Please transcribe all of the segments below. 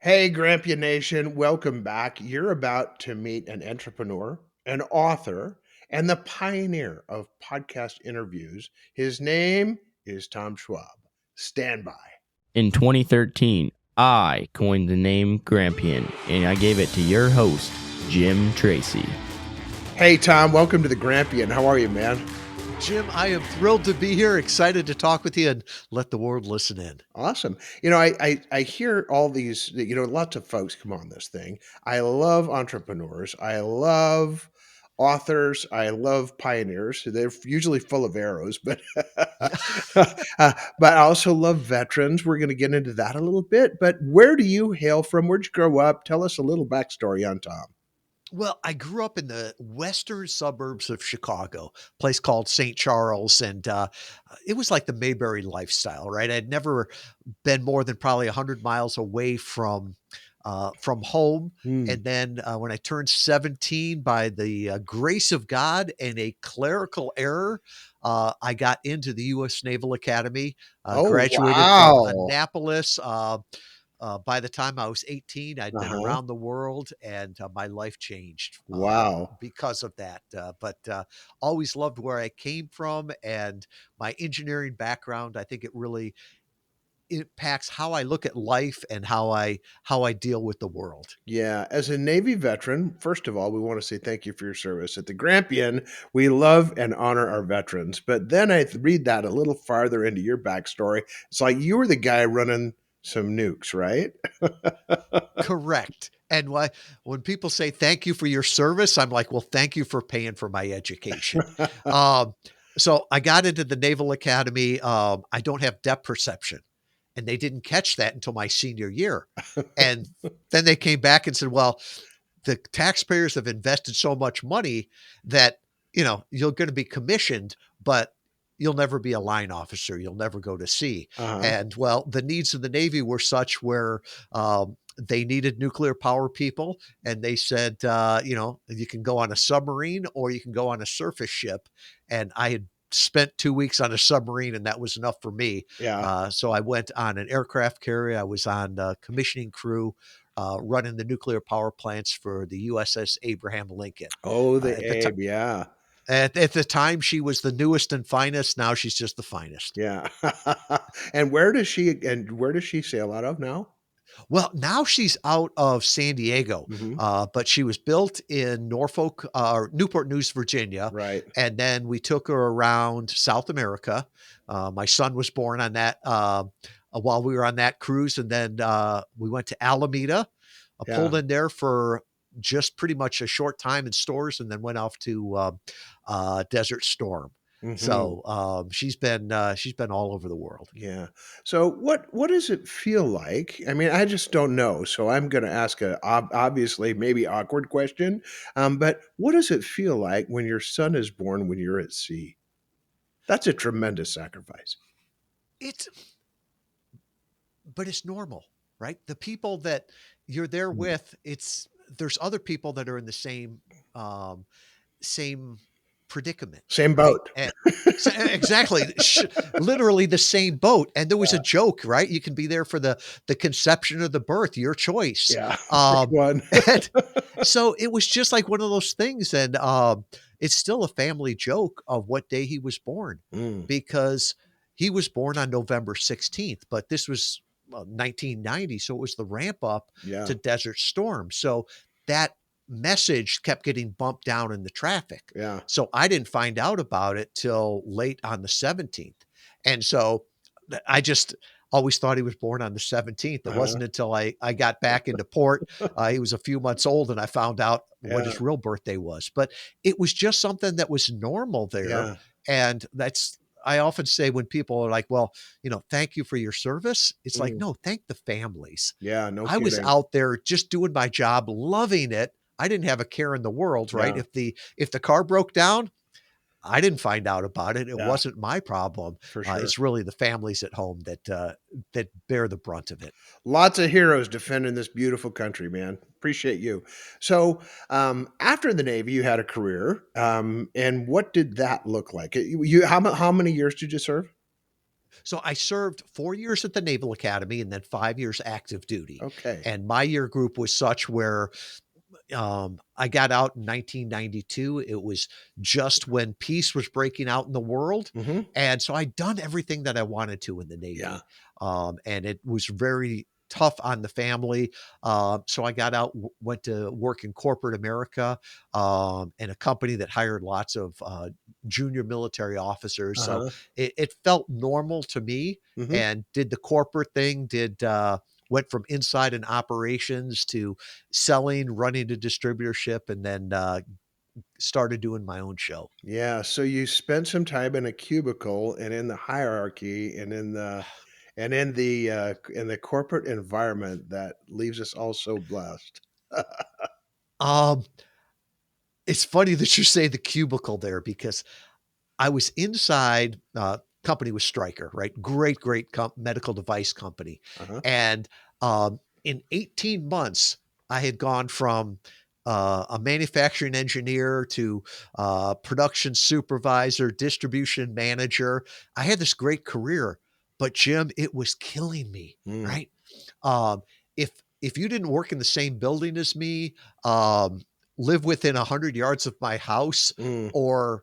Hey, Grampia Nation, welcome back. You're about to meet an entrepreneur, an author, and the pioneer of podcast interviews. His name is Tom Schwab. Stand by. In 2013, I coined the name Grampian, and I gave it to your host, Jim Tracy. Hey, Tom, welcome to the Grampian. How are you, man? Jim, I am thrilled to be here, excited to talk with you and let the world listen in. Awesome. I hear all these, lots of folks come on this thing. I love entrepreneurs. I love authors. I love pioneers. They're usually full of arrows, but but I also love veterans. We're going to get into that a little bit. But where do you hail from? Where'd you grow up? Tell us a little backstory on Tom. Well, I grew up in the western suburbs of Chicago, a place called St. Charles, and it was like the Mayberry lifestyle, right? I'd never been more than probably 100 miles away from home. Hmm. And then when I turned 17, by the grace of God and a clerical error, I got into the U.S. Naval Academy, Oh, graduated from wow. Annapolis. By the time I was 18, I'd been Uh-huh. around the world, and my life changed Wow. because of that. But always loved where I came from, and my engineering background. I think it really impacts how I look at life and how I deal with the world. Yeah, as a Navy veteran, first of all, we want to say thank you for your service. At the Grampian, we love and honor our veterans. But then read that a little farther into your backstory. It's like you were the guy running some nukes, right? Correct. And when people say thank you for your service, I'm like, well, thank you for paying for my education. Um, so I got into the Naval Academy. I don't have depth perception, and they didn't catch that until my senior year. And then they came back and said, well, the taxpayers have invested so much money that, you're going to be commissioned, but you'll never be a line officer. You'll never go to sea. Uh-huh. And well, the needs of the Navy were such where they needed nuclear power people. And they said, you can go on a submarine or you can go on a surface ship. And I had spent 2 weeks on a submarine, and that was enough for me. Yeah. So I went on an aircraft carrier. I was on commissioning crew, running the nuclear power plants for the USS Abraham Lincoln. Oh, the At the time, Abe. Yeah. she was the newest and finest. Now she's just the finest. Yeah. And where does she sail out of now? Well, now she's out of San Diego, Hmm. but she was built in Norfolk, or Newport News, Virginia, Right. and then we took her around South America. My son was born on that while we were on that cruise, and then we went to Alameda, Yeah. pulled in there for just pretty much a short time in stores, and then went off to Desert Storm. Hmm. So she's been all over the world. Yeah. So what does it feel like? I mean, I just don't know. So I'm going to ask a obviously maybe awkward question. But what does it feel like when your son is born when you're at sea? That's a tremendous sacrifice. It's but it's normal, right? The people that you're there Mm. with, there's other people that are in the um, same predicament, Same right? boat. And so, exactly, literally the same boat. And there was a Yeah. joke, right? You can be there for the conception or the birth, your choice. Yeah. Which one? And so it was just like one of those things, and it's still a family joke of what day he was born, Mm. because he was born on November 16th, but this was 1990, so it was the ramp up Yeah. to Desert Storm. So that message kept getting bumped down in the traffic. Yeah. So I didn't find out about it till late on the 17th. And so I just always thought he was born on the 17th. It Uh-huh. wasn't until I got back into port, he was a few months old, and I found out what Yeah. his real birthday was. But it was just something that was normal there. Yeah. And I often say when people are like, well, thank you for your service. It's like, Mm. no, thank the families. Yeah. No I was kidding. out there just doing my job, loving it. I didn't have a care in the world, right? Yeah. If the car broke down, I didn't find out about it. It Yeah. wasn't my problem. For sure. It's really the families at home that bear the brunt of it. Lots of heroes defending this beautiful country, man. Appreciate you. So, after the Navy, you had a career, and what did that look like? How many years did you serve? So I served 4 years at the Naval Academy and then 5 years active duty. Okay. And my year group was such where I got out in 1992. It was just when peace was breaking out in the world. Mhm. And so I'd done everything that I wanted to in the Yeah. Navy. And it was very tough on the family. So I got out, went to work in corporate America in a company that hired lots of junior military officers. So Uh-huh. it felt normal to me Mhm. and did the corporate thing, went from inside and operations to selling, running a distributorship, and then started doing my own show. Yeah, so you spent some time in a cubicle and in the hierarchy and in the corporate environment that leaves us all so blessed. Um, it's funny that you say the cubicle there because I was inside, company was Stryker, right? Great medical device company. Uh-huh. And in 18 months, I had gone from a manufacturing engineer to production supervisor, distribution manager. I had this great career, but Jim, it was killing me, Mm, right? Um, if you didn't work in the same building as me, um, live within 100 yards of my house, mm, or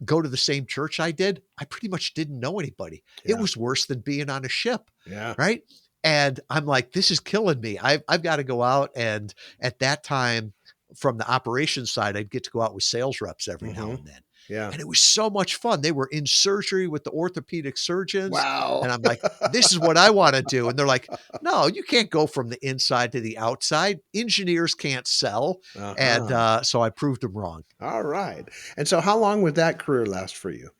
go to the same church I did, I pretty much didn't know anybody. It yeah, was worse than being on a ship, yeah. right? And I'm like, this is killing me. I've got to go out. And at that time, from the operations side, I'd get to go out with sales reps every now Mhm. and then. Yeah. And it was so much fun. They were in surgery with the orthopedic surgeons. Wow. And I'm like, this is what I want to do. And they're like, no, you can't go from the inside to the outside. Engineers can't sell. And Uh-huh. so I proved them wrong. Alright. And so how long would that career last for you?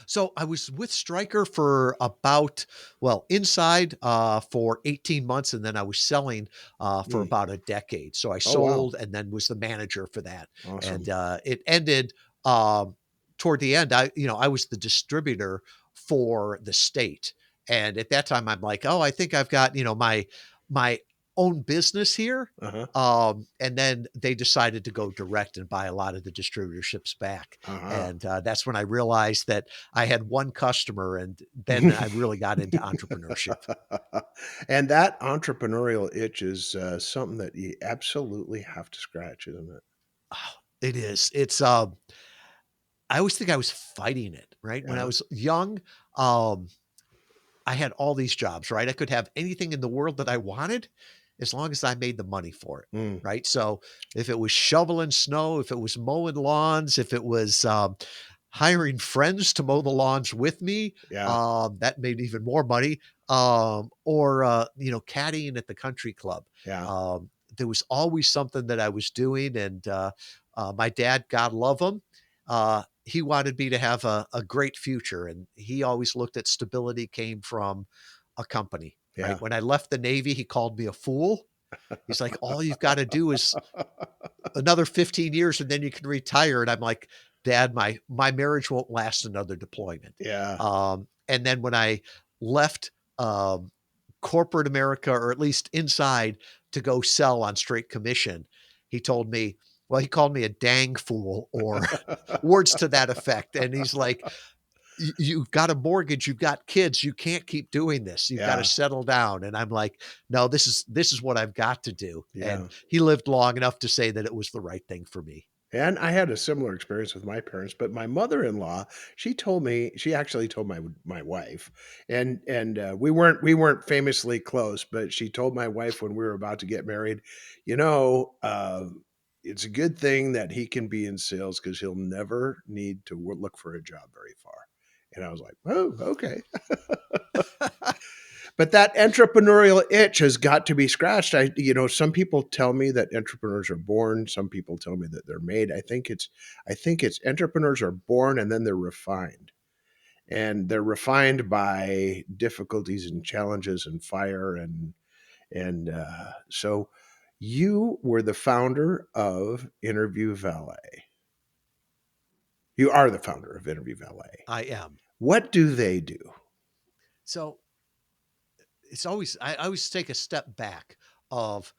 So I was with Stryker for about, well, inside for 18 months, and then I was selling for Mm. about a decade. So I Oh, wow. sold and then was the manager for that. And Awesome. it ended toward the end. I was the distributor for the state. And at that time, I'm like, oh, I think I've got, my own business here. Uh-huh. And then they decided to go direct and buy a lot of the distributorships back. Uh-huh. And that's when I realized that I had one customer, and then I really got into entrepreneurship. And that entrepreneurial itch is, something that you absolutely have to scratch, isn't it? Oh, it is. I always think I was fighting it, right? When I Yeah. was young, um, I had all these jobs, right? I could have anything in the world that I wanted as long as I made the money for it, Mm. right? So if it was shoveling snow, if it was mowing lawns, if it was hiring friends to mow the lawns with me, Yeah. that made even more money. Or caddying at the country club. Yeah. There was always something that I was doing, and my dad, God love him, he wanted me to have a great future, and he always looked at stability came from a company. Right Yeah. when I left the Navy, he called me a fool. He's like, all you've got to do is another 15 years and then you can retire. And I'm like, Dad, my marriage won't last another deployment. Yeah. And then when I left um, corporate America, or at least inside, to go sell on straight commission, he told me, well, he called me a dang fool or words to that effect. And he's like, You've got a mortgage, you've got kids, you can't keep doing this. You've got to Yeah. settle down." And I'm like, "No, this is what I've got to do." And Yeah. he lived long enough to say that it was the right thing for me. And I had a similar experience with my parents, but my mother-in-law, she actually told my wife, and we weren't famously close, but she told my wife when we were about to get married, "You know, it's a good thing that he can be in sales because 'cause he'll never need to look for a job very far." And I was like, "Oh, okay." But that entrepreneurial itch has got to be scratched. Some people tell me that entrepreneurs are born. Some people tell me that they're made. I think it's entrepreneurs are born and then they're refined. And they're refined by difficulties and challenges and fire and so you were the founder of Interview Valet. You are the founder of Interview Valet. I am. What do they do? So it's always I always take a step back of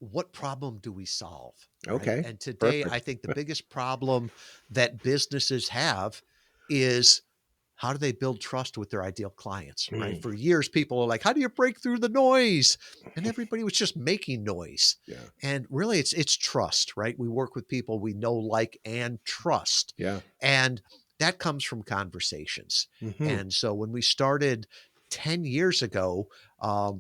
what problem do we solve, right? Okay, And today, I perfect. think the biggest problem that businesses have is how do they build trust with their ideal clients, right? Mm, For years, people are like, how do you break through the noise? And everybody was just making noise. yeah, And really it's trust, right? We work with people we know, like, and trust. yeah. And that comes from conversations. Mhm. And so when we started 10 years ago,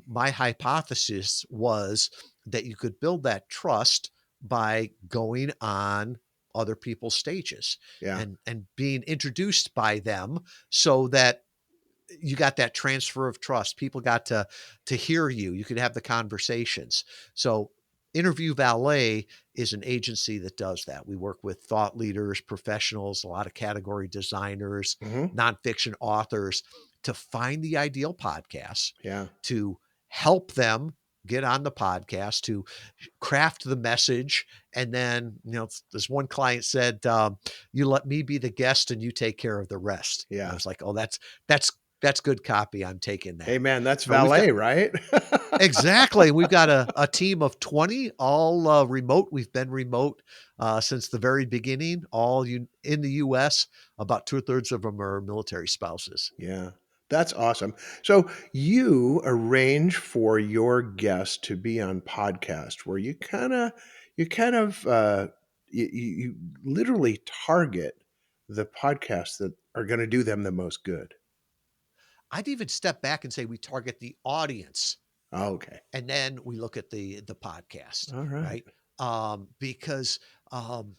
my hypothesis was that you could build that trust by going on other people's stages Yeah, and being introduced by them, so that you got that transfer of trust. People got to hear you. You could have the conversations. So Interview Valet is an agency that does that. We work with thought leaders, professionals, a lot of category designers, mhm, nonfiction authors to find the ideal podcast, yeah, to help them get on the podcast, to craft the message. And then, this one client said, you let me be the guest and you take care of the rest. And I yeah. was like, oh, that's good copy. I'm taking Hey, that. man, that's So we've got valet, right? exactly. We've got a team of 20, all remote. We've been remote since the very beginning, in the US. About 2/3 of them are military spouses. Yeah, that's awesome. So you arrange for your guests to be on podcast where you literally target the podcasts that are gonna do them the most good. I'd even step back and say we target the audience, Okay. and then we look at the podcast, Alright. right? Because um,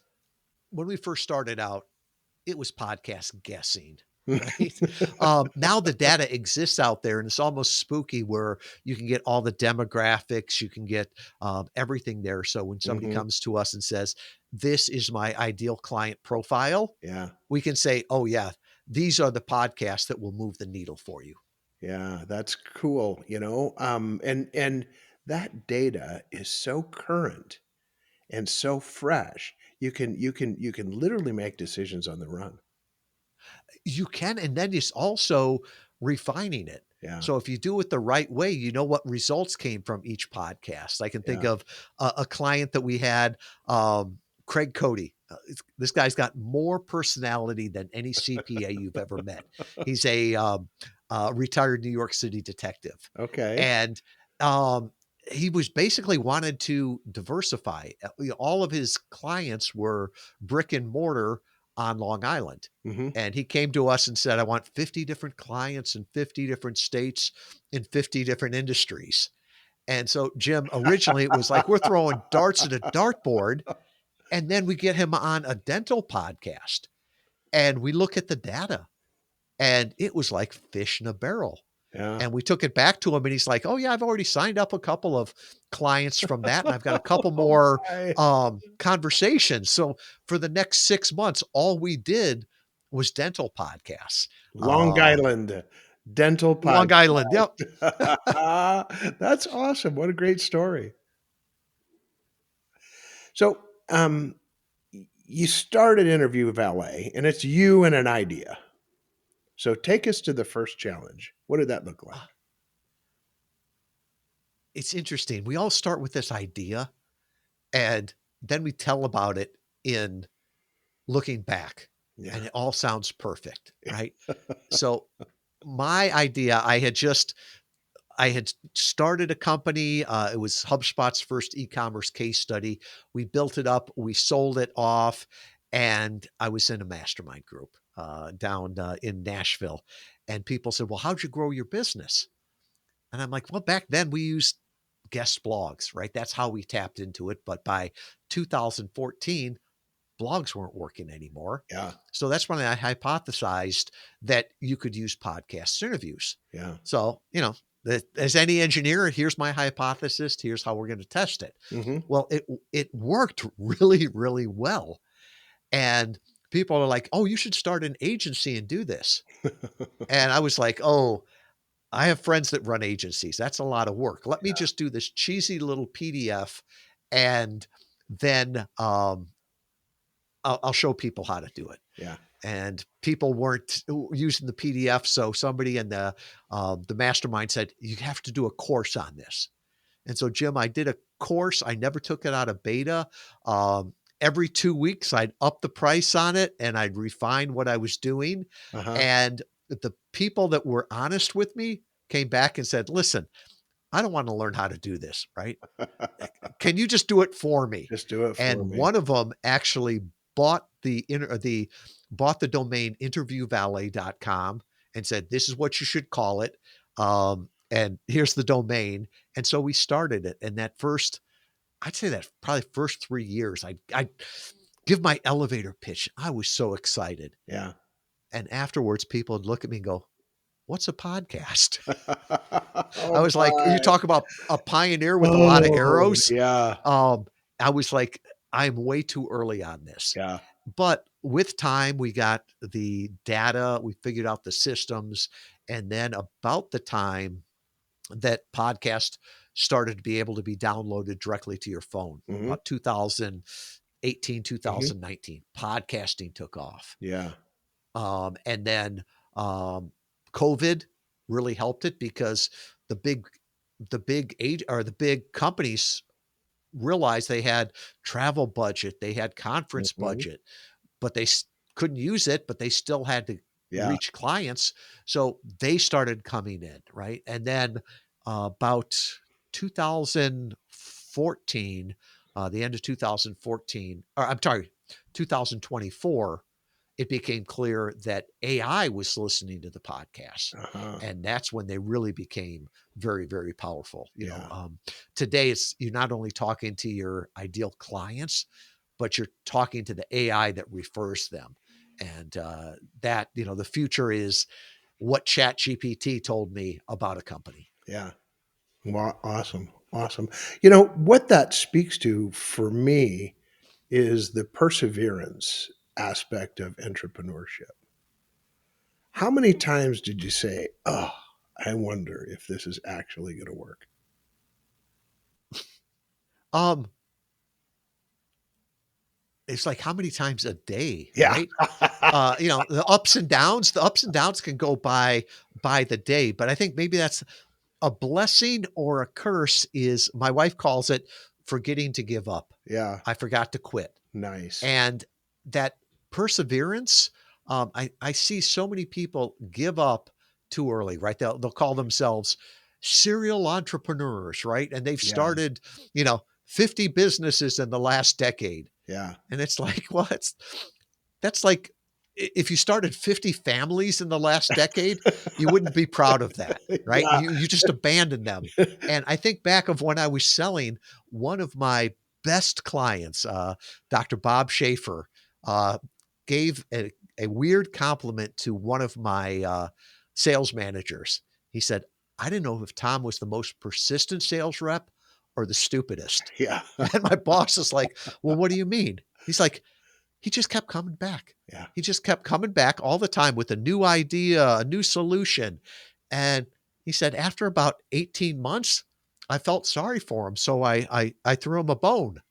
when we first started out, it was podcast guessing, right? Now the data exists out there, and it's almost spooky where you can get all the demographics, you can get everything there. So when somebody Mhm. comes to us and says, "This is my ideal client profile," Yeah. we can say, "Oh yeah, these are the podcasts that will move the needle for you." Yeah, that's cool, and that data is so current and so fresh. You can literally make decisions on the run. You can, and then it's also refining it. Yeah, So if you do it the right way, you know what results came from each podcast. I can think yeah. of a client that we had, Craig Cody. This guy's got more personality than any CPA you've ever met. He's a retired New York City detective, Okay. and um, he was basically wanted to diversify. All of his clients were brick and mortar on Long Island. Mhm. And he came to us and said, I want 50 different clients in 50 different states in 50 different industries. And so, Jim, originally it was like we're throwing darts at a dartboard, and then we get him on a dental podcast and we look at the data, and it was like fish in a barrel. Yeah. And we took it back to him, and he's like, "Oh yeah, I've already signed up a couple of clients from that, and I've got a couple Oh more my. conversations." So for the next 6 months, all we did was dental podcasts. Long Uh, Island dental Long podcast. Island, yep. That's awesome. What a great story. So, you started Interview Valet, and it's you and an idea. So take us to the first challenge. What did that look like? Uh, It's interesting. We all start with this idea, and then we tell about it in looking back, Yeah. and it all sounds perfect, right? So my idea, I had started a company. It was HubSpot's first e-commerce case study. We built it up, we sold it off, and I was in a mastermind group down in Nashville. And people said, "Well, how'd you grow your business?" And I'm like, "Well, back then we used guest blogs, right? That's how we tapped into it. But by 2014, blogs weren't working anymore. Yeah. So that's when I hypothesized that you could use podcast interviews. Yeah. So, as any engineer, here's my hypothesis. Here's how we're going to test it. Mhm. Well, it worked really, really well. And people are like, "Oh, you should start an agency and do this." And I was like, "Oh, I have friends that run agencies. That's a lot of work. Let me just do this cheesy little PDF, and then I'll show people how to do it." Yeah. And people weren't using the PDF. So somebody in the mastermind said, "You have to do a course on this." And so, Jim, I did a course. I never took it out of beta. Every 2 weeks, I'd up the price on it and I'd refine what I was doing. Uh-huh. And the people that were honest with me came back and said, listen, I don't want to learn how to do this, right? Can you just do it for me? Just do it for And me. one of them actually bought bought the domain interviewvalet.com and said, this is what you should call it. And here's the domain. And so we started it. And that first, I'd say that probably first 3 years, I give my elevator pitch. I was so excited. Yeah. And afterwards, people would look at me and go, what's a podcast? I Oh, was like, you my. talk about a pioneer with a lot of Oh, arrows. yeah. Um, I was like, I'm way too early on this. Yeah. But with time, we got the data, we figured out the systems. And then about the time that podcast started to be able to be downloaded directly to your phone, Mhm. about 2018, Mhm. 2019, podcasting took off. Yeah. And then um, COVID really helped it because the big the big companies realized they had travel budget, they had conference Mhm. budget, but they couldn't use it, but they still had to Yeah. reach clients. So they started coming in, right? And then about 2014, the end of 2014, or I'm sorry, 2024, it became clear that AI was listening to the podcast. Uh-huh. And that's when they really became very, very powerful. Yeah. Today it's you're not only talking to your ideal clients, but you're talking to the AI that refers them. And that, the future is what Chat GPT told me about a company. Yeah. Awesome. Awesome. What that speaks to for me is the perseverance aspect of entrepreneurship. How many times did you say, "Oh, I wonder if this is actually going to work"? Um, it's like how many times a day, Yeah. right? The ups and downs can go by the day, but I think maybe that's a blessing or a curse is my wife calls it forgetting to give up. Yeah. I forgot to quit. Nice. And that perseverance, I see so many people give up too early, right? They'll call themselves serial entrepreneurs, right? And they've Yeah. started, 50 businesses in the last decade. Yeah. And it's like, well, that's like if you started 50 families in the last decade, you wouldn't be proud of that, right? Yeah. You just abandoned them. And I think back of when I was selling, one of my best clients, Dr. Bob Schaefer, uh, gave a weird compliment to one of my sales managers. He said, I didn't know if Tom was the most persistent sales rep or the stupidest. Yeah. And my boss is like, well, what do you mean? He's like, he just kept coming back. Yeah. He just kept coming back all the time with a new idea, a new solution. And he said, after about 18 months, I felt sorry for him. So I threw him a bone.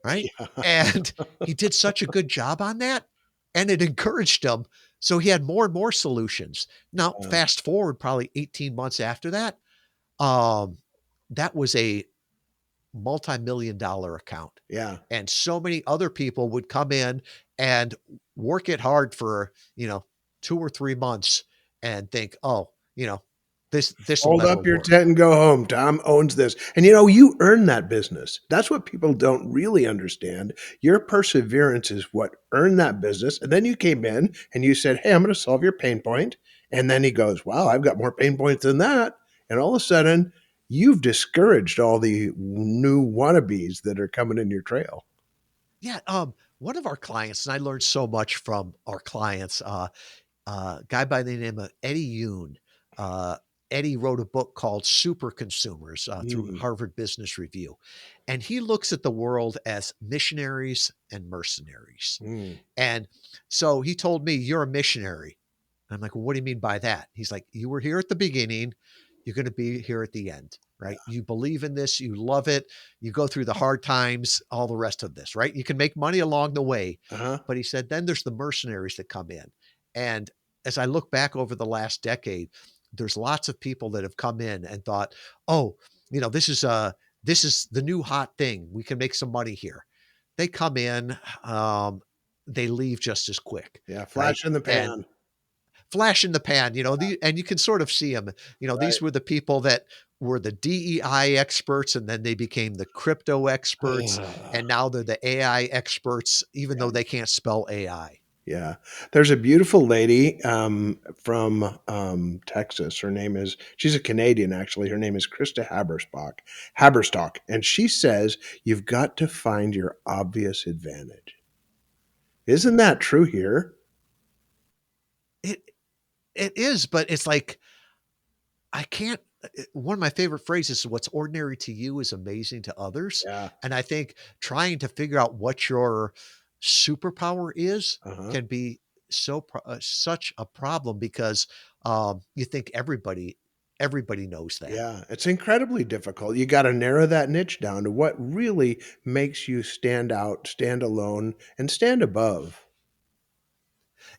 Right. Yeah. And he did such a good job on that. And it encouraged him. So he had more and more solutions. Now, fast forward probably 18 months after that, um, that was a multi-million dollar account. Yeah. And so many other people would come in and work it hard for, 2 or 3 months and think, oh, this will Hold never up your work. tent and go home. Tom owns this. And you earn that business. That's what people don't really understand. Your perseverance is what earned that business. And then you came in and you said, "Hey, I'm going to solve your pain point." And then he goes, "Wow, I've got more pain points than that." And all of a sudden, you've discouraged all the new wannabes that are coming in your trail. Yeah. One of our clients, and I learned so much from our clients, guy by the name of Eddie Yoon. Uh, Eddie wrote a book called Super Consumers through Mm, Harvard Business Review. And he looks at the world as missionaries and mercenaries. mm, And so he told me, you're a missionary. And I'm like, well, what do you mean by that? He's like, you were here at the beginning. You're going to be here at the end, yeah. right? You believe in this. You love it. You go through the hard times, all the rest of this, right? You can make money along the way. Uh-huh. But he said, then there's the mercenaries that come in. And as I look back over the last decade, there's lots of people that have come in and thought, oh, this is the new hot thing. We can make some money here. They come in, um, they leave just as quick, Yeah. right? Flash in the And pan. flash in the pan, and you can sort of see them. These were the people that were the DEI experts, and then they became the crypto experts, Right. and now they're the AI experts, even though Yeah. they can't spell AI. Yeah. There's a beautiful lady from Texas. She's a Canadian, actually. Her name is Krista Haberstock. And she says, you've got to find your obvious advantage. Isn't that true here? It it is, but it's like I can't one of my favorite phrases is what's ordinary to you is amazing to others. Yeah. And I think trying to figure out what your superpower is Uh-huh. can be such a problem because you think everybody knows that. Yeah. It's incredibly difficult. You got to narrow that niche down to what really makes you stand out, stand alone, and stand above.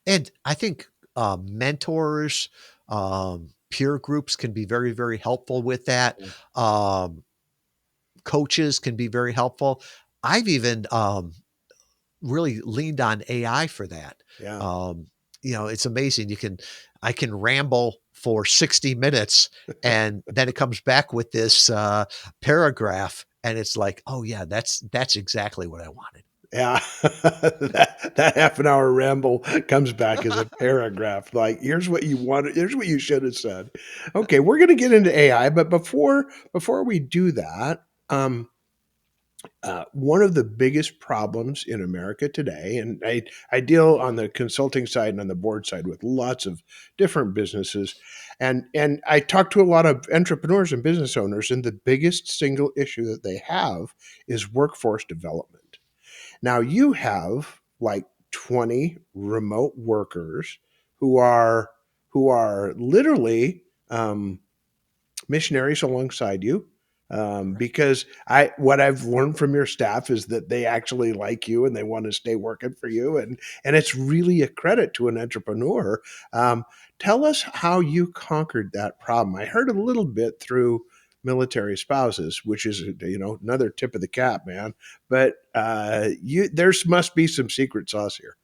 And I think mentors, peer groups can be very, very helpful with that. Um, Coaches can be very helpful. I've even really leaned on AI for that. Yeah. Um, it's amazing. I can ramble for 60 minutes and then it comes back with this paragraph and it's like, oh yeah, that's exactly what I wanted. Yeah. That half an hour ramble comes back as a paragraph. Like, here's what you wanted, here's what you should have said. Okay, we're gonna get into AI, but before we do that, one of the biggest problems in America today, and I deal on the consulting side and on the board side with lots of different businesses, and I talk to a lot of entrepreneurs and business owners, and the biggest single issue that they have is workforce development. Now you have like 20 remote workers who are literally missionaries alongside you. Because I what I've learned from your staff is that they actually like you and they want to stay working for you, and it's really a credit to an entrepreneur. Um, Tell us how you conquered that problem. I heard a little bit through military spouses, which is another tip of the cap, man. But you there's must be some secret sauce here.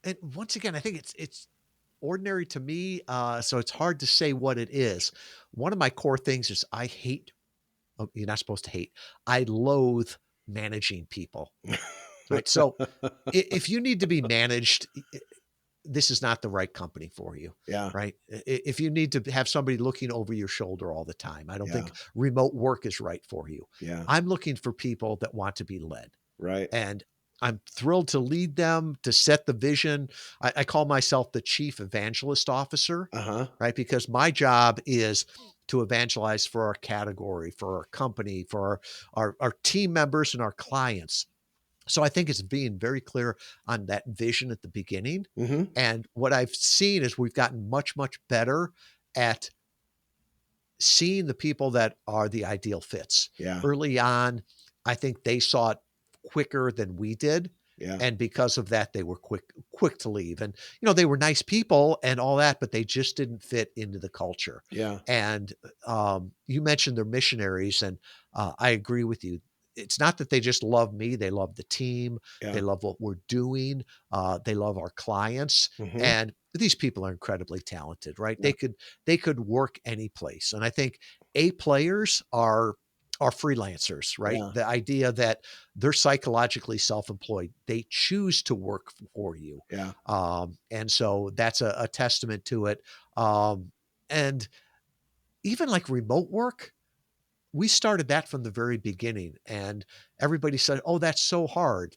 And once again, I think it's ordinary to me, so it's hard to say what it is. One of my core things is I hate. Oh, you're not supposed to hate. I loathe managing people. Right. So if you need to be managed, this is not the right company for you. Yeah, Right. If you need to have somebody looking over your shoulder all the time, I don't yeah, think remote work is right for you. yeah. I'm looking for people that want to be led. Right. And I'm thrilled to lead them, to set the vision. I call myself the chief evangelist officer, Uh huh. right? Because my job is to evangelize for our category, for our company, for our team members and our clients. So I think it's being very clear on that vision at the beginning. Mm-hmm. And what I've seen is we've gotten much, much better at seeing the people that are the ideal fits. Yeah, Early on, I think they saw it quicker than we did. yeah, And because of that, they were quick to leave. And, they were nice people and all that, but they just didn't fit into the culture. yeah, And you mentioned they're missionaries, and I agree with you. It's not that they just love me, they love the team, yeah. they love what we're doing, they love our clients. Mm-hmm. And these people are incredibly talented, right? Yeah, They could work any place. And I think A players are freelancers, right? yeah, The idea that they're psychologically self-employed. They choose to work for you. yeah. And so that's a testament to it. And even like remote work, we started that from the very beginning. And everybody said, oh, that's so hard.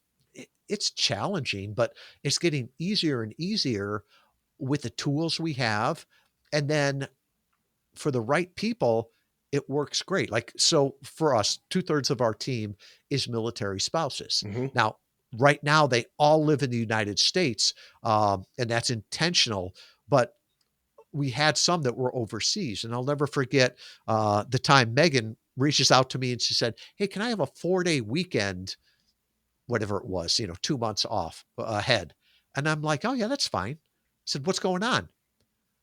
It's challenging, but it's getting easier and easier with the tools we have. And then for the right people, it works great. Like, so for us, 2/3 of our team is military spouses. Mm-hmm. Now, right now, they all live in the United States, and that's intentional. But we had some that were overseas. And I'll never forget the time Megan reaches out to me and she said, hey, can I have a 4-day weekend, whatever it was, 2 months off ahead? And I'm like, oh, yeah, that's fine. I said, what's going on?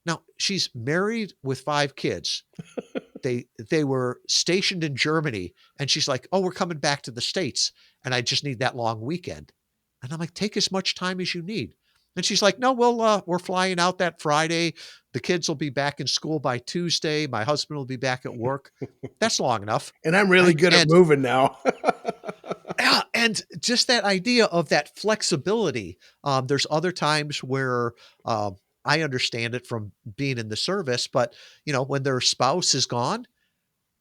Now, she's married with 5 kids. They were stationed in Germany, and she's like, "Oh, we're coming back to the States, and I just need that long weekend." And I'm like, "Take as much time as you need." And she's like, no, we're flying out that Friday. The kids will be back in school by Tuesday. My husband will be back at work. That's long enough. And I'm really Right. good at moving now. Yeah, and just that idea of that flexibility. There's other times where I understand it from being in the service, but when their spouse is gone,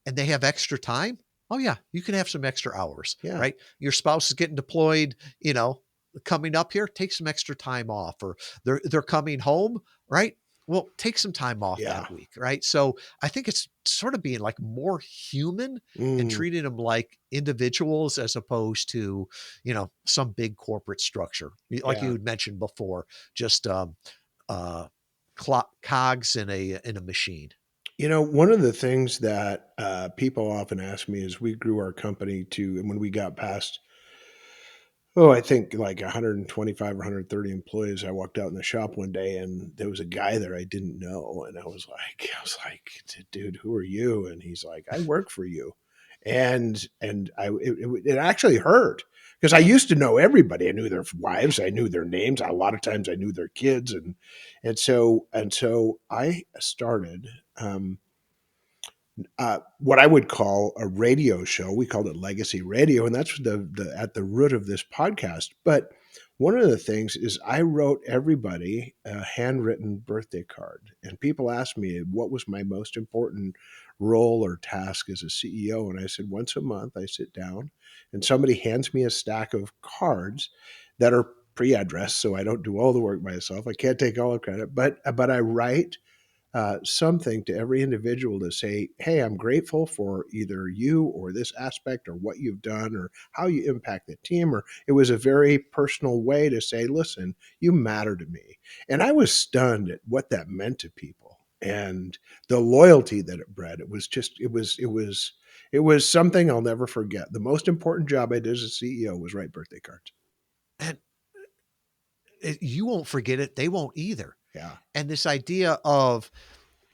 and they have extra time, oh yeah, you can have some extra hours, Yeah, right? Your spouse is getting deployed, you know, coming up here, take some extra time off, or they're coming home, right? Well, take some time off yeah. that week, right? So I think it's sort of being like more human and Mm, treating them like individuals as opposed to, some big corporate structure. Like you yeah. had mentioned before, just uh cogs in a machine. One of the things that people often ask me is we grew our company to, and when we got past, I think like 125 or 130 employees, I walked out in the shop one day and there was a guy there I didn't know. And I was like, dude, who are you? And he's like, I work for you. And it actually hurt because I used to know everybody. I knew their wives, I knew their names. A lot of times I knew their kids. And so I started, what I would call a radio show. We called it Legacy Radio, and that's the at the root of this podcast. But one of the things is I wrote everybody a handwritten birthday card, and people asked me what was my most important role or task as a CEO, and I said once a month I sit down and somebody hands me a stack of cards that are pre-addressed, so I don't do all the work myself. I can't take all the credit, but I write something to every individual to say, hey, I'm grateful for either you or this aspect or what you've done or how you impact the team. Or it was a very personal way to say, listen, you matter to me. And I was stunned at what that meant to people and the loyalty that it bred. It was something I'll never forget. The most important job I did as a CEO was write birthday cards. And you won't forget it. They won't either. Yeah. And this idea of,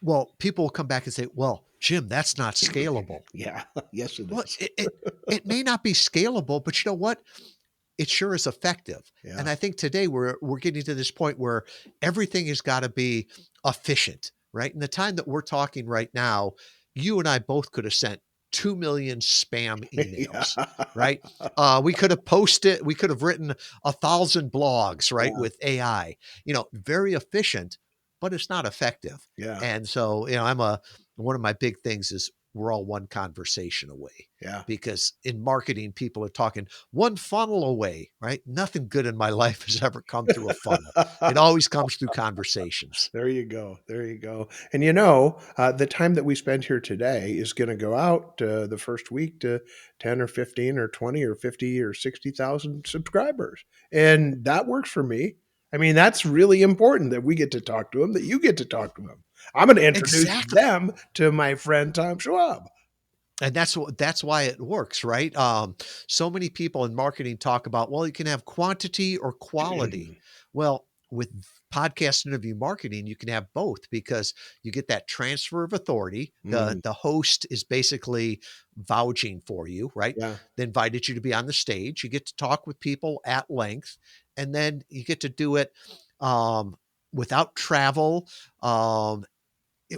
well, people will come back and say, well, Jim, that's not scalable. Yeah. Yes, it Well, is. it may not be scalable, but you know what? It sure is effective. Yeah. And I think today we're getting to this point where everything has got to be efficient, right? In the time that we're talking right now, you and I both could have sent 2 million spam Yeah. emails, right? We could have posted, we could have written 1,000 blogs, right? Yeah. With AI, very efficient, but it's not effective. Yeah. And so, one of my big things is we're all one conversation away, Yeah. because in marketing, people are talking one funnel away, right? Nothing good in my life has ever come through a funnel. It always comes through conversations. There you go. There you go. And the time that we spend here today is going to go out the first week to 10 or 15 or 20 or 50 or 60,000 subscribers. And that works for me. I mean, that's really important that we get to talk to them, that you get to talk to them. I'm going to introduce Exactly. them to my friend Tom Schwab. And that's why it works, right? So many people in marketing talk about, well, you can have quantity or quality. Well, with podcast interview marketing, you can have both, because you get that transfer of authority. The Mm, the host is basically vouching for you, right? yeah. They invited you to be on the stage. You get to talk with people at length, and then you get to do it um, without travel, um,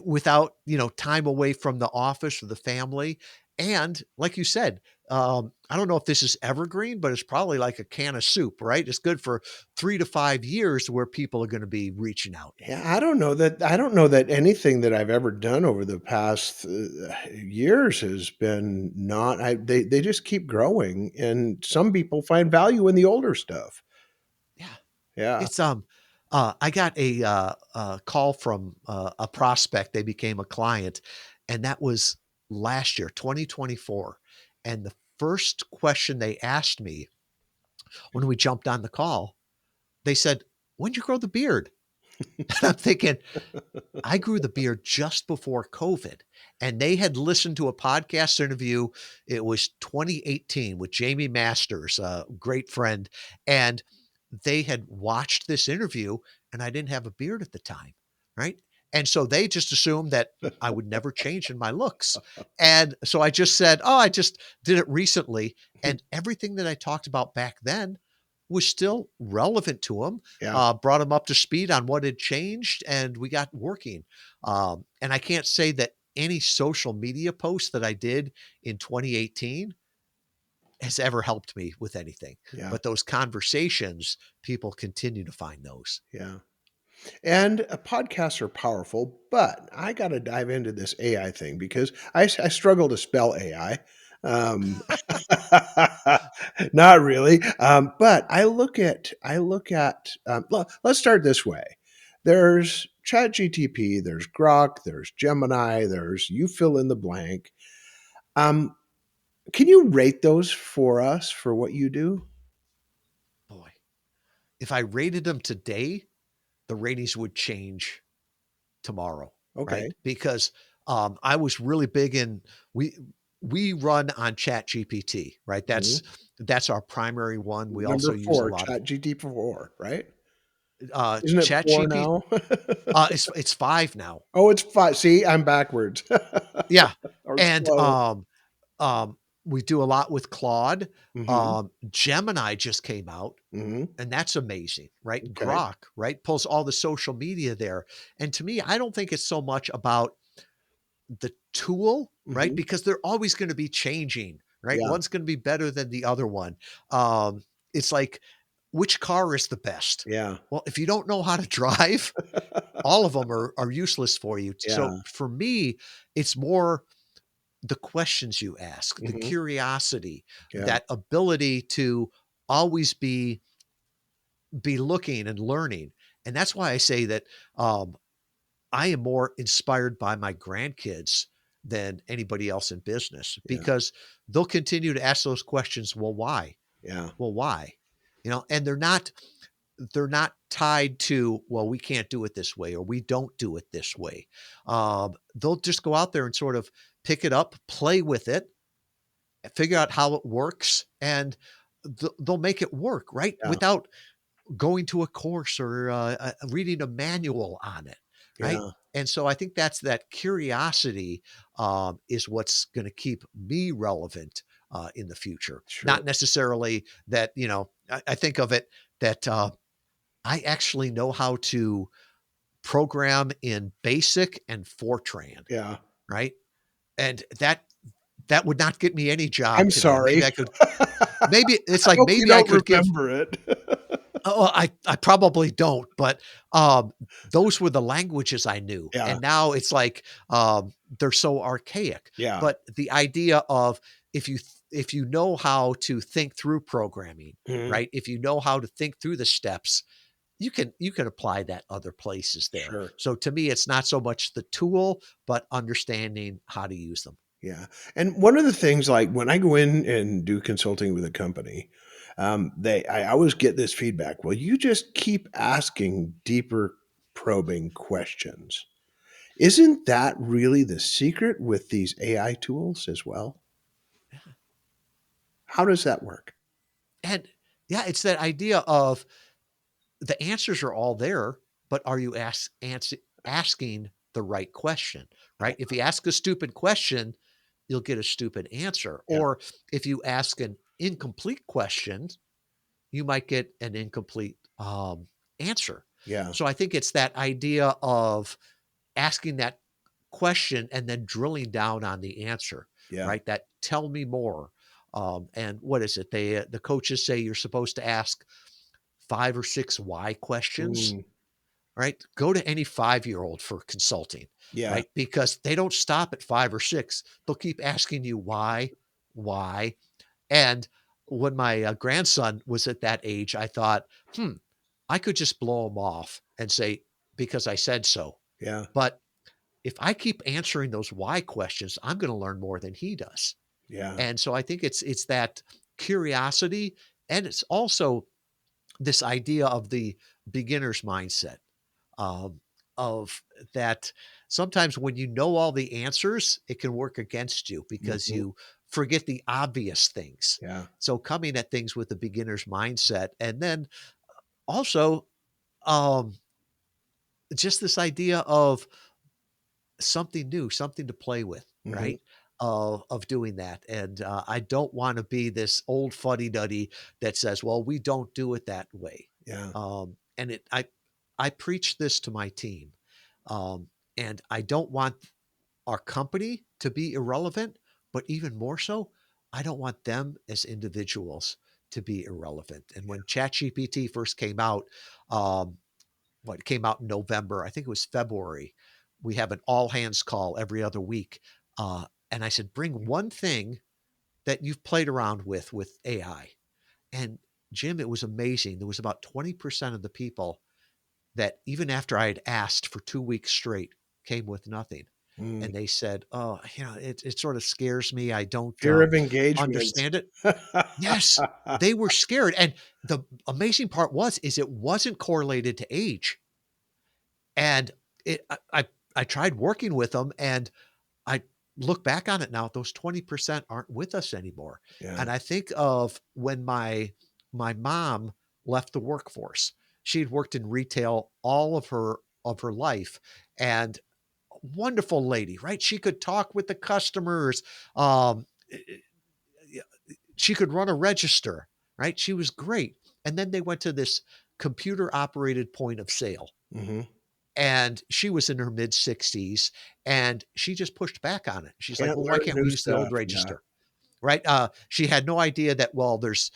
without time away from the office or the family. And like you said, I don't know if this is evergreen, but it's probably like a can of soup, right? It's good for 3 to 5 years, where people are going to be reaching out. Yeah, I don't know that anything that I've ever done over the past years has been not. They just keep growing, and some people find value in the older stuff. Yeah. Yeah. It's I got a call from a prospect. They became a client, and that was last year, 2024. And the first question they asked me when we jumped on the call, they said, "When'd you grow the beard?" And I'm thinking, I grew the beard just before COVID, and they had listened to a podcast interview. It was 2018 with Jamie Masters, a great friend, and they had watched this interview, and I didn't have a beard at the time, right? And so they just assumed that I would never change in my looks. And so I just said, "Oh, I just did it recently." And everything that I talked about back then, was still relevant to him, Yeah, brought him up to speed on what had changed, and we got working. And I can't say that any social media post that I did in 2018 has ever helped me with anything. yeah, But those conversations, people continue to find those. yeah. And podcasts are powerful, but I got to dive into this AI thing because I struggle to spell AI. Um, not really, but let's start this way. There's ChatGTP, there's Grok, there's Gemini, there's you fill in the blank. Um, can you rate those for us for what you do? Boy, if I rated them today, the ratings would change tomorrow, Okay. right? Because I was really big in we we run on Chat GPT, right? Mhm. That's our primary one. We also Number use a four, lot of ChatGPT 4, right? Isn't it Chat 4 GPT. now? It's five now. Oh, it's 5. See, I'm backwards. Yeah, Or and slow. um, we do a lot with Claude. Mhm, Gemini just came out, mhm. and that's amazing, right? Okay. Grok, right, pulls all the social media there, and to me, I don't think it's so much about the tool, right? Mhm. Because they're always going to be changing, right? Yeah, One's going to be better than the other one. Um, it's like, which car is the best? yeah. Well, if you don't know how to drive, all of them are useless for you. So Yeah, for me, it's more the questions you ask, the mhm. curiosity, Yeah, that ability to always be looking and learning. And that's why I say that um, I am more inspired by my grandkids than anybody else in business yeah, because they'll continue to ask those questions. Well, why? yeah, Well, why? And they're not tied to, well, we can't do it this way or we don't do it this way. They'll just go out there and sort of pick it up, play with it, figure out how it works, and they'll make it work, right? yeah, Without going to a course or reading a manual on it, right? yeah. And so I think that's that curiosity is what's going to keep me relevant in the future. Sure. Not necessarily that, I think of it that I actually know how to program in BASIC and Fortran, Yeah. right? And that would not get me any job I'm today. sorry. Maybe it's I like hope you maybe I don't could give. remember it. Oh, I probably don't, but, those were the languages I knew, Yeah, and now it's like, they're so archaic, yeah. but the idea of if you know how to think through programming, Mhm. right? If you know how to think through the steps, you can apply that other places there. Sure. So to me, it's not so much the tool, but understanding how to use them. Yeah, and one of the things, like, when I go in and do consulting with a company, I always get this feedback, "Well, you just keep asking deeper probing questions." Isn't that really the secret with these AI tools as well? How does that work? And yeah, it's that idea of the answers are all there, but are you asking the right question, right? If you ask a stupid question, you'll get a stupid answer. Yeah, Or if you ask an incomplete question, you might get an incomplete answer. yeah, So I think it's that idea of asking that question and then drilling down on the answer, yeah. right? That tell me more. And what is it? The coaches say you're supposed to ask 5 or 6 why questions, Mm, right? Go to any 5-year-old for consulting, yeah, right? Because they don't stop at 5 or 6. They'll keep asking you why. And when my grandson was at that age, I thought, I could just blow him off and say, because I said so. yeah, But if I keep answering those why questions, I'm going to learn more than he does. yeah. And so I think it's that curiosity, and it's also this idea of the beginner's mindset, um, of that sometimes when you know all the answers, it can work against you because Mhm, you forget the obvious things. yeah, So coming at things with a beginner's mindset, and then also um, just this idea of something new, something to play with, mhm, right? of doing that. And I don't want to be this old fuddy duddy that says, well, we don't do it that way. Yeah. And I preach this to my team. Um, and I don't want our company to be irrelevant, but even more so, I don't want them as individuals to be irrelevant. And when ChatGPT first came out, um, what came out in November, I think it was February, we have an all hands call every other week. And I said, bring one thing that you've played around with AI. And Jim, it was amazing. There was about 20% of the people that even after I had asked for 2 weeks straight came with nothing. Mm. And they said, oh, it sort of scares me. I don't Fear of engagement. understand it. Yes, they were scared. And the amazing part is it wasn't correlated to age. And it, I tried working with them, and I look back on it now, those 20% aren't with us anymore. Yeah. And I think of when my mom left the workforce. She'd worked in retail all of her life, and wonderful lady, right? She could talk with the customers. She could run a register, right? She was great. And then they went to this computer operated point of sale, Mhm. and she was in her mid 60s, and she just pushed back on it. She's like, Can't well, why learn can't we new use the old stuff. Yeah. register? Right. She had no idea that, well, there's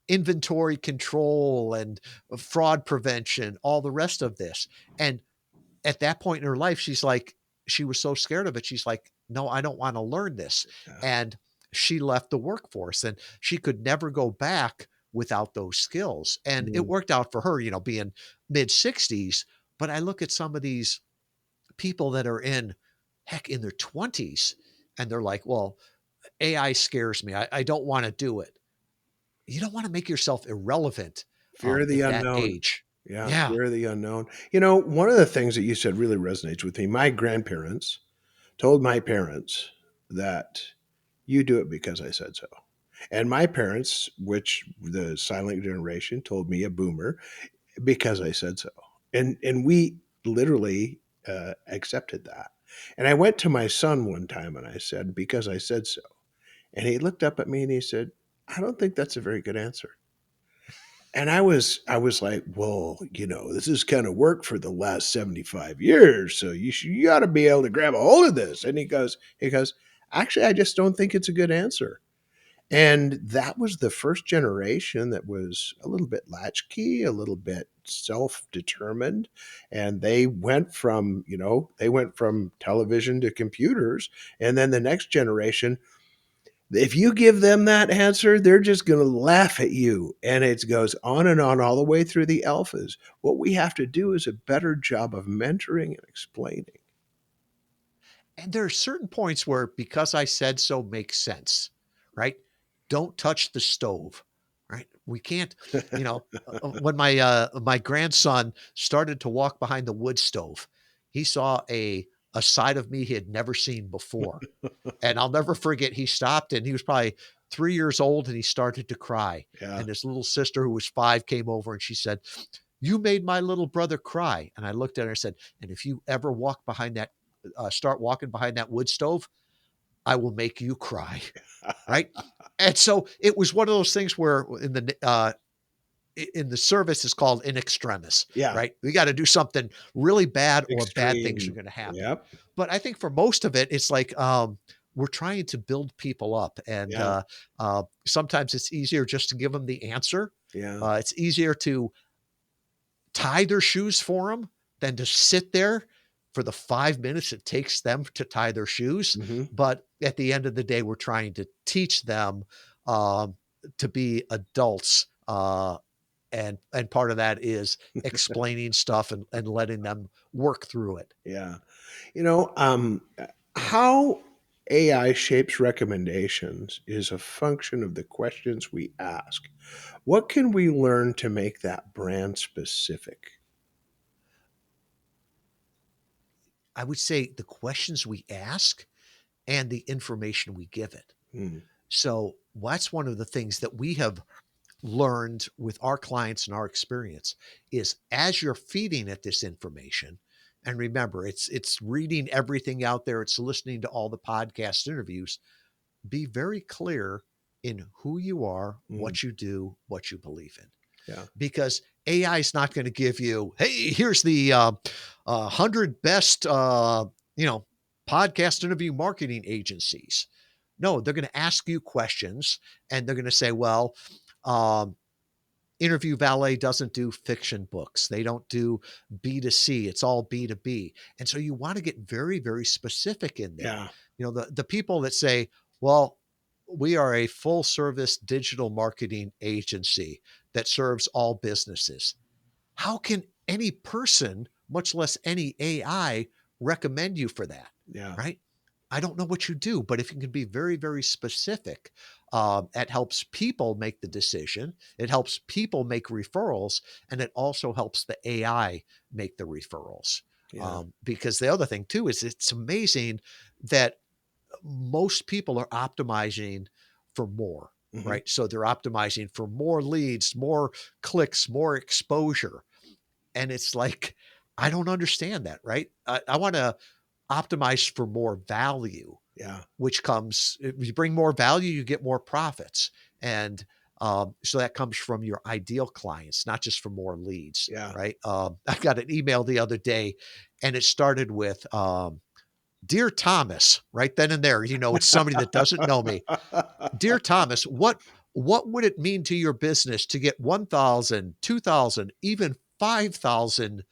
inventory control and fraud prevention, all the rest of this. And at that point in her life, she was so scared of it. She's like, no, I don't want to learn this. Yeah. And she left the workforce, and she could never go back without those skills. And it Mm. worked out for her, being mid 60s. But I look at some of these people that are in their 20s, and they're like, well, AI scares me. I don't want to do it. You don't want to make yourself irrelevant Fear of the at that unknown. age. Yeah, Yeah. fear of the unknown. One of the things that you said really resonates with me. My grandparents told my parents that you do it because I said so. And my parents, which the silent generation, told me, a boomer, because I said so. And we literally accepted that. And I went to my son one time and I said, because I said so. And he looked up at me and he said, I don't think that's a very good answer. And I was like, well, this has kind of worked for the last 75 years. So you ought to be able to grab a hold of this. And he goes, actually, I just don't think it's a good answer. And that was the first generation that was a little bit latchkey, a little bit self-determined. And they went from television to computers. And then the next generation, if you give them that answer, they're just going to laugh at you. And it goes on and on all the way through the alphas. What we have to do is a better job of mentoring and explaining. And there are certain points where because I said so makes sense, right? Don't touch the stove, right? We can't, when my grandson started to walk behind the wood stove, he saw a side of me he had never seen before. And I'll never forget, he stopped, and he was probably 3 years old, and he started to cry. Yeah. And his little sister, who was 5, came over and she said, you made my little brother cry. And I looked at her and said, and if you ever start walking behind that wood stove, I will make you cry. Right. And so it was one of those things where in the service is called in extremis, Yeah. right? We got to do something really bad, or bad things are Extreme. going to happen. Yep. But I think for most of it, it's like, we're trying to build people up, and Yeah. sometimes it's easier just to give them the answer. Yeah. It's easier to tie their shoes for them than to sit there for the 5 minutes it takes them to tie their shoes. Hmm. But at the end of the day, we're trying to teach them um, to be adults. And part of that is explaining stuff, and letting them work through it. Yeah. How AI shapes recommendations is a function of the questions we ask. What can we learn to make that brand specific? I would say the questions we ask and the information we give it. Mm. So that's one of the things that we have learned with our clients and our experience is, as you're feeding it this information, And remember, it's reading everything out there. It's listening to all the podcast interviews. Be very clear in who you are, Mhm. what you do, what you believe in, Yeah. because AI is not going to give you, hey, here's the 100 best, you know, podcast interview marketing agencies. No, they're going to ask you questions and they're going to say, well, um, Interview Valet doesn't do fiction books. They don't do B2C. It's all B2B. And so you want to get very, very specific in there. Yeah. The people that say, well, we are a full service digital marketing agency that serves all businesses. How can any person, much less any AI, recommend you for that? Yeah. Right? I don't know what you do, but if you can be very, very specific, it helps people make the decision. It helps people make referrals, and it also helps the AI make the referrals. Yeah. Because the other thing too is it's amazing that most people are optimizing for more, Mhm. right? So they're optimizing for more leads, more clicks, more exposure. And it's like, I don't understand that, right? I want to optimize for more value, Yeah. which comes, if you bring more value, you get more profits. And so that comes from your ideal clients, not just from more leads, Yeah. right? I got an email the other day and it started with, Dear Thomas, right then and there, it's somebody that doesn't know me. Dear Thomas, what would it mean to your business to get 1,000, 2,000, even 5,000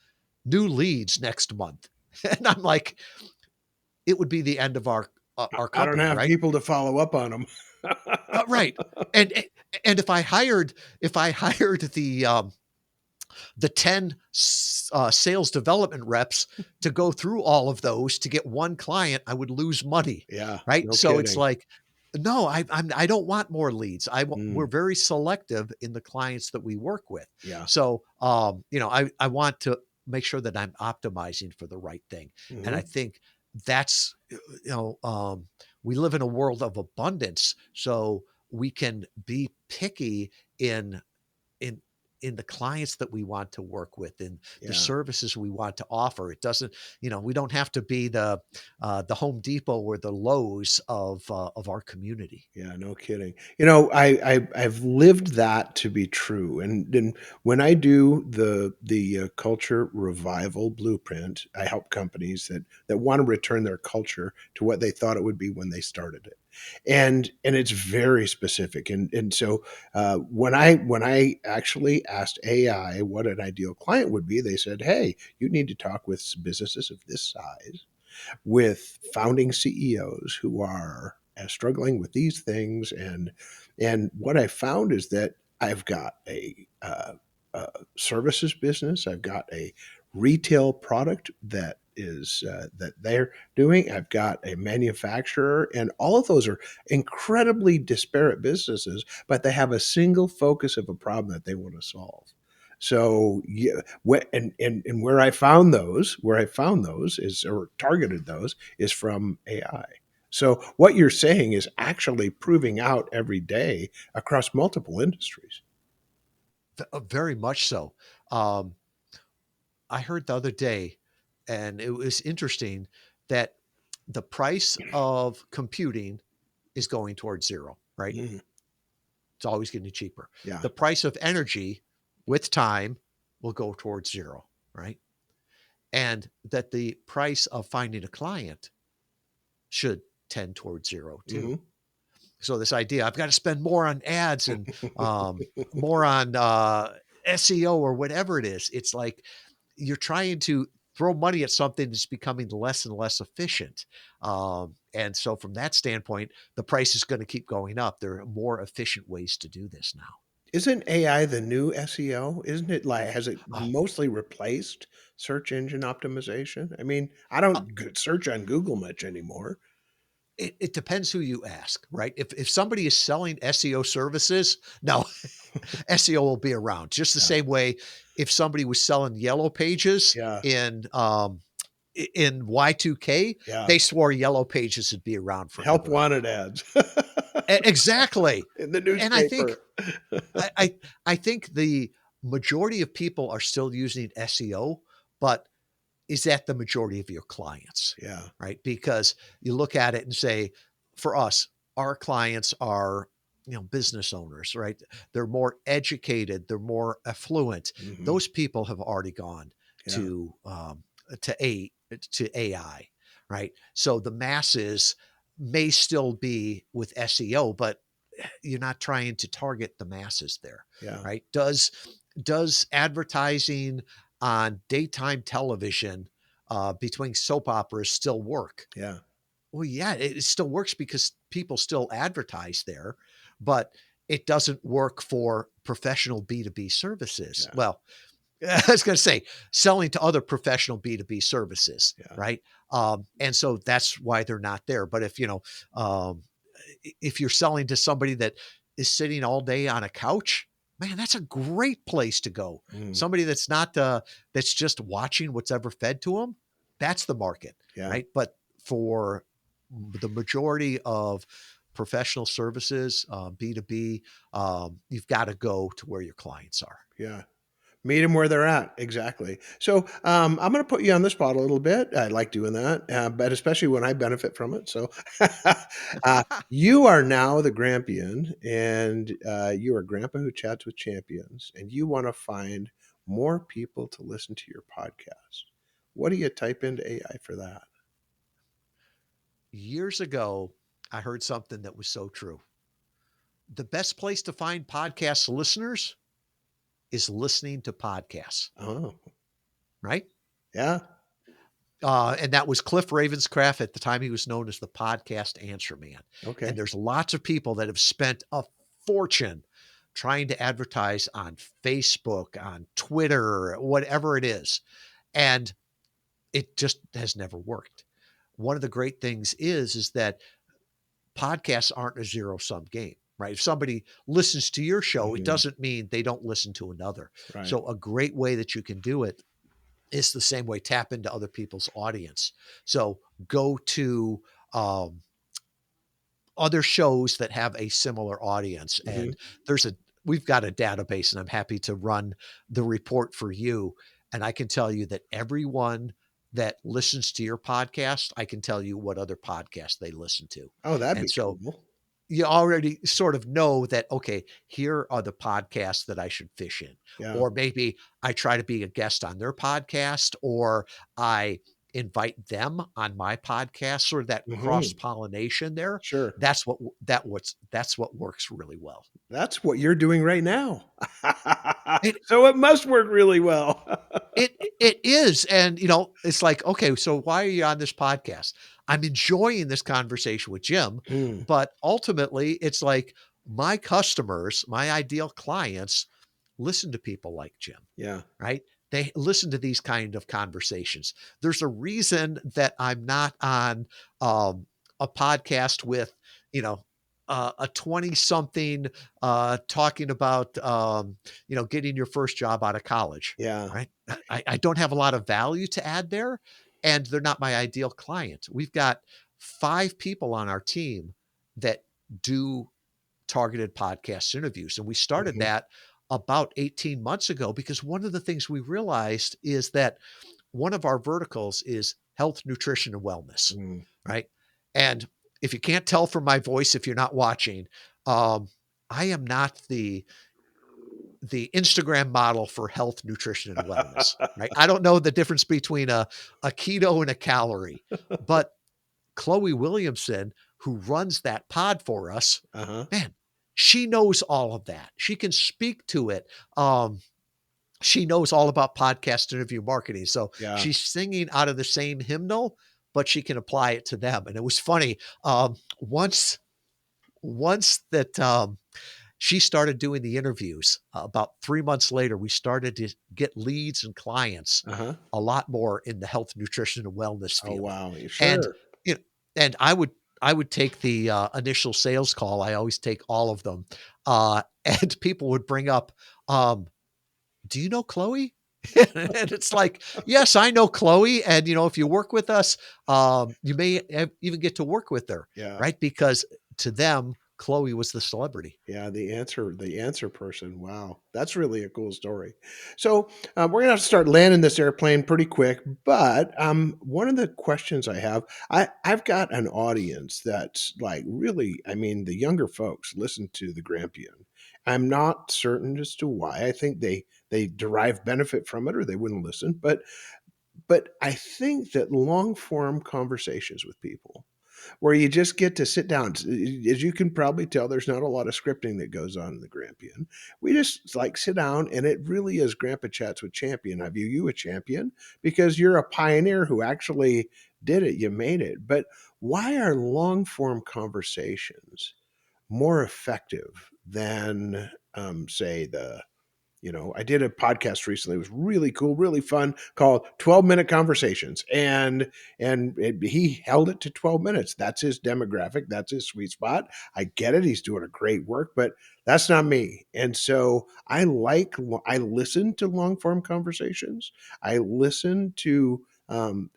new leads next month? And I'm like, it would be the end of our I don't company, have right? people to follow up on them. Right. And and if I hired the 10 sales development reps to go through all of those to get one client, I would lose money, Yeah, right? no So it's kidding. like, no, I don't want more leads. We're Mm, very selective in the clients that we work with. yeah. So, I want to make sure that I'm optimizing for the right thing. And I Mhm. think that's, we live in a world of abundance. So we can be picky in in in the clients that we want to work with and the Yeah. services we want to offer. It doesn't, we don't have to be the Home Depot or the Lowe's of our community. Yeah, no kidding. I've lived that to be true, and when I do the culture revival blueprint, I help companies that want to return their culture to what they thought it would be when they started it, and it's very specific. And so when I actually asked AI what an ideal client would be, they said, "Hey, you need to talk with businesses of this size, with founding CEOs who are struggling with these things." And what I found is that I've got a services business, I've got a retail product that they're doing, I've got a manufacturer, and all of those are incredibly disparate businesses, but they have a single focus of a problem that they want to solve. So yeah, and where I found those is, or targeted those, is from AI. So what you're saying is actually proving out every day across multiple industries. Very much so. Um, I heard the other day, and it was interesting that the price of computing is going towards zero, right? Mm, It's always getting cheaper. yeah. The price of energy with time will go towards zero, right? And that the price of finding a client should tend towards zero too. Hmm. So this idea, I've got to spend more on ads and more on SEO or whatever it is. It's like you're trying to throw money at something that's becoming less and less efficient. And so from that standpoint, the price is going to keep going up. There are more efficient ways to do this now. Isn't AI the new SEO? Isn't it, like, has it Oh, mostly replaced search engine optimization? I mean, I uh, don't search on Google much anymore. it depends who you ask, right? If somebody is selling SEO services, no, SEO will be around. Just the Yeah. same way if somebody was selling yellow pages Yeah. in Y2K, Yeah. they swore yellow pages would be around Help forever. wanted ads Exactly. in the And I think newspaper. I, I I think the majority of people are still using SEO, but is that the majority of your clients, Yeah. right? Because you look at it and say, for us, our clients are, business owners, right? They're more educated, they're more affluent. Mhm. Those people have already gone Yeah. to to a to AI, right? So the masses may still be with SEO, but you're not trying to target the masses there, Yeah. right? Does advertising on daytime television between soap operas still work? Yeah. Well, yeah, it still works because people still advertise there, but it doesn't work for professional B2B services. Yeah. Well, I was going to say selling to other professional B2B services, Yeah. right? And so that's why they're not there. But um, if you're selling to somebody that is sitting all day on a couch, man, that's a great place to go. Mm. Somebody that's not that's just watching what's ever fed to them. That's the market, Yeah. right? But for the majority of professional services, B2B, you've got to go to where your clients are. Yeah. Meet them where they're at, exactly. So, I'm gonna put you on the spot a little bit. I like doing that, but especially when I benefit from it. So, you are now the Grampian, and, you are grandpa who chats with champions, and you wanna find more people to listen to your podcast. What do you type into AI for that? Years ago, I heard something that was so true. The best place to find podcast listeners is listening to podcasts, Oh, right? yeah. And that was Cliff Ravenscraft. At the time, he was known as the podcast answer man. Okay. And there's lots of people that have spent a fortune trying to advertise on Facebook, on Twitter, whatever it is. And it just has never worked. One of the great things is that podcasts aren't a zero sum game, right? If somebody listens to your show, it Mhm. doesn't mean they don't listen to another. Right. So a great way that you can do it is the same way, tap into other people's audience. So go to um, other shows that have a similar audience. Mhm. And we've got a database, and I'm happy to run the report for you. And I can tell you that everyone that listens to your podcast, I can tell you what other podcast they listen to. Oh, that'd And be so cool. you already sort of know that, okay, here are the podcasts that I should fish in. Yeah. Or maybe I try to be a guest on their podcast, or I invite them on my podcast, sort of that cross Mhm. pollination there. Sure. That's what works really well. That's what you're doing right now. It So it must work really well. it is, and it's like, okay, so why are you on this podcast? I'm enjoying this conversation with Jim, Mm, but ultimately, it's like my customers, my ideal clients, listen to people like Jim, yeah. right? They listen to these kind of conversations. There's a reason that I'm not on a podcast with, you know, a 20 something talking about, getting your first job out of college, Yeah. right? I don't have a lot of value to add there, and they're not my ideal client. We've got 5 people on our team that do targeted podcast interviews. And we started Mhm. that about 18 months ago because one of the things we realized is that one of our verticals is health, nutrition, and wellness, Mm. right? And if you can't tell from my voice, if you're not watching, um, I am not the Instagram model for health, nutrition, and wellness, right? I don't know the difference between a keto and a calorie, but Chloe Williamson, who runs that pod for us, Uh-huh. man, she knows all of that. She can speak to it. She knows all about podcast interview marketing. So Yeah. she's singing out of the same hymnal, but she can apply it to them. And it was funny. Once that she started doing the interviews, about 3 months later, we started to get leads and clients Uh-huh. a lot more in the health, nutrition, and wellness Oh, field. wow. And Sure. you know, and I would take the initial sales call. I always take all of them, and people would bring up, um, "Do you know Chloe?" And it's like, yes, I know Chloe. And, if you work with us, you may even get to work with her, Yeah. right? Because to them, Chloe was the celebrity. Yeah, the answer person. Wow, that's really a cool story. So we're gonna have to start landing this airplane pretty quick. But one of the questions I have, I've got an audience that's like really, I mean, the younger folks listen to the Grampian. I'm not certain as to why. I think they derive benefit from it, or they wouldn't listen. But I think that long form conversations with people where you just get to sit down. As you can probably tell, there's not a lot of scripting that goes on in the Grampian. We just like sit down, and it really is Grandpa Chats with Champion. I view you a champion because you're a pioneer who actually did it. You made it. But why are long form conversations more effective than, say, I did a podcast recently. It was really cool, really fun, called 12-Minute Conversations. He held it to 12 minutes. That's his demographic. That's his sweet spot. I get it. He's doing a great work, but that's not me. And so I listen to long form conversations. I listen to, and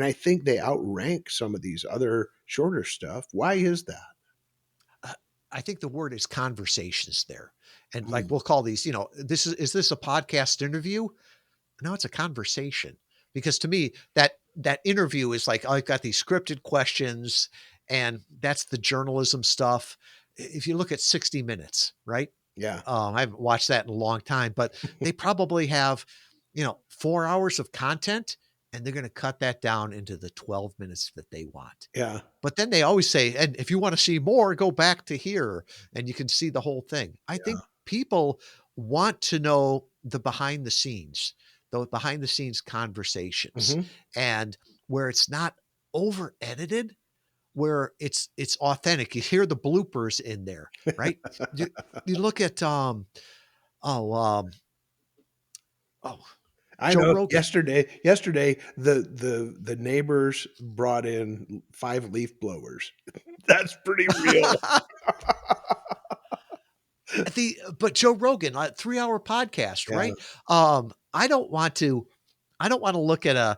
I think they outrank some of these other shorter stuff. Why is that? Uh, I think the word is conversations there. And like Mm, we'll call these, is this a podcast interview? No, it's a conversation. Because to me, that interview is like, oh, I've got these scripted questions, and that's the journalism stuff. If you look at 60 Minutes, right? yeah, I haven't watched that in a long time, but they probably have, 4 hours of content, and they're going to cut that down into the 12 minutes that they want. yeah, But then they always say, and if you want to see more, go back to here and you can see the whole thing. I think people want to know the behind the scenes conversations, hmm, and where it's not over edited, where it's authentic. You hear the bloopers in there, right? You, you look at oh oh I Joe know Rogan. yesterday the neighbors brought in 5 leaf blowers. That's pretty real. But Joe Rogan, a 3-hour podcast, Yeah, right? I don't want to look at a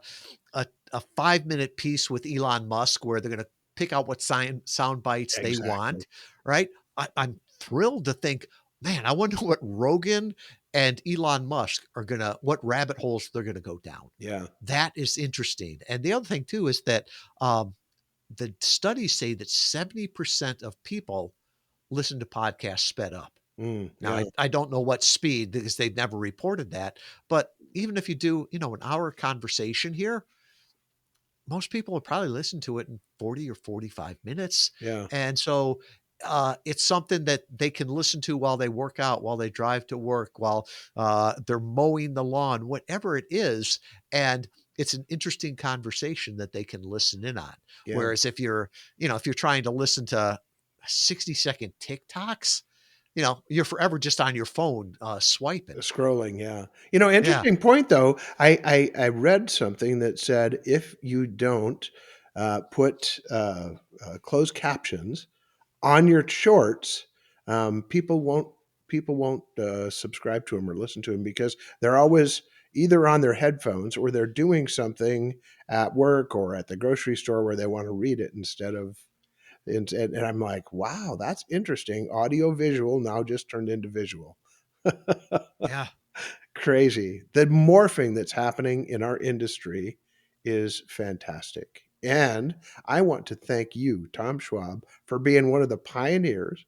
5-minute piece with Elon Musk where they're gonna pick out what sound bites they exactly. want, right? I'm thrilled to think, man, I wonder what Rogan and Elon Musk are gonna what rabbit holes they're gonna go down. Yeah. That is interesting. And the other thing too is that um, the studies say that 70% of people listen to podcasts sped up. Now, Yeah, I don't know what speed because they've never reported that, but even if you do, an hour conversation here, most people would probably listen to it in 40 or 45 minutes. yeah, And so it's something that they can listen to while they work out, while they drive to work, while they're mowing the lawn, whatever it is. And it's an interesting conversation that they can listen in on. yeah. Whereas if you're trying to listen to 60-second TikToks, you're forever just on your phone swiping. Scrolling, yeah. Yeah. Interesting point though. I read something that said if you don't put closed captions on your shorts, people won't subscribe to them or listen to them because they're always either on their headphones or they're doing something at work or at the grocery store where they want to read it instead of. And I'm like, wow, that's interesting. Audio visual now just turned into visual. Yeah. Crazy. The morphing that's happening in our industry is fantastic. And I want to thank you, Tom Schwab, for being one of the pioneers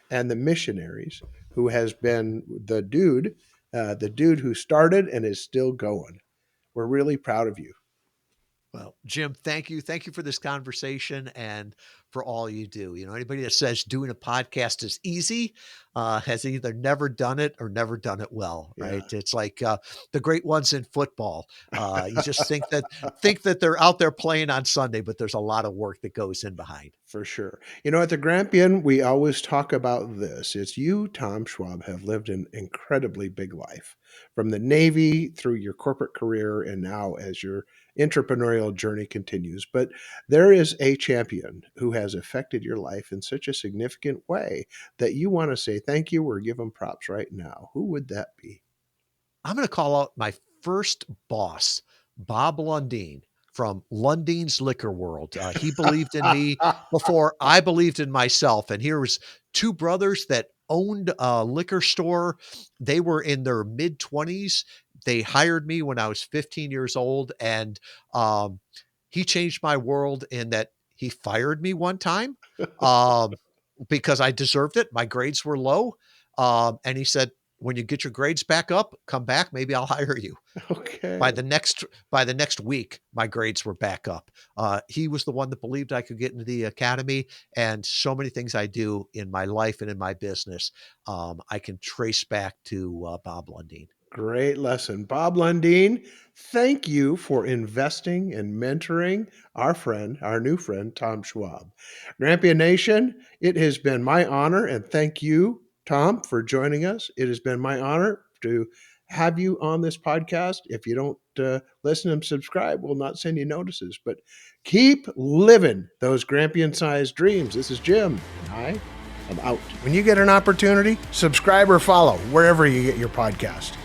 and the missionaries who has been the dude who started and is still going. We're really proud of you. Well, Jim, thank you. Thank you for this conversation and for all you do. Anybody that says doing a podcast is easy has either never done it or never done it well, Yeah. right? It's like the great ones in football. You just think that they're out there playing on Sunday, but there's a lot of work that goes in behind. For sure. At the Grampian, we always talk about this. It's you, Tom Schwab, have lived an incredibly big life from the Navy through your corporate career and now as your entrepreneurial journey continues. But there is a champion who has affected your life in such a significant way that you want to say thank you or give him props right now. Who would that be? I'm going to call out my first boss, Bob Lundeen. from Lundine's Liquor World. He believed in me before I believed in myself. And here was two brothers that owned a liquor store. They were in their mid 20s. They hired me when I was 15 years old. And he changed my world in that he fired me one time because I deserved it. My grades were low. And he said, when you get your grades back up, come back. Maybe I'll hire you. By Okay. the next week, my grades were back up. He was the one that believed I could get into the academy, and so many things I do in my life and in my business, I can trace back to Bob Lundeen. Great lesson. Bob Lundeen, thank you for investing and mentoring our new friend, Tom Schwab. Grampian Nation, it has been my honor, and thank you, Tom, for joining us. It has been my honor to have you on this podcast. If you don't listen and subscribe, we'll not send you notices, but keep living those Grampian-sized dreams. This is Jim, and I am out. When you get an opportunity, subscribe or follow wherever you get your podcast.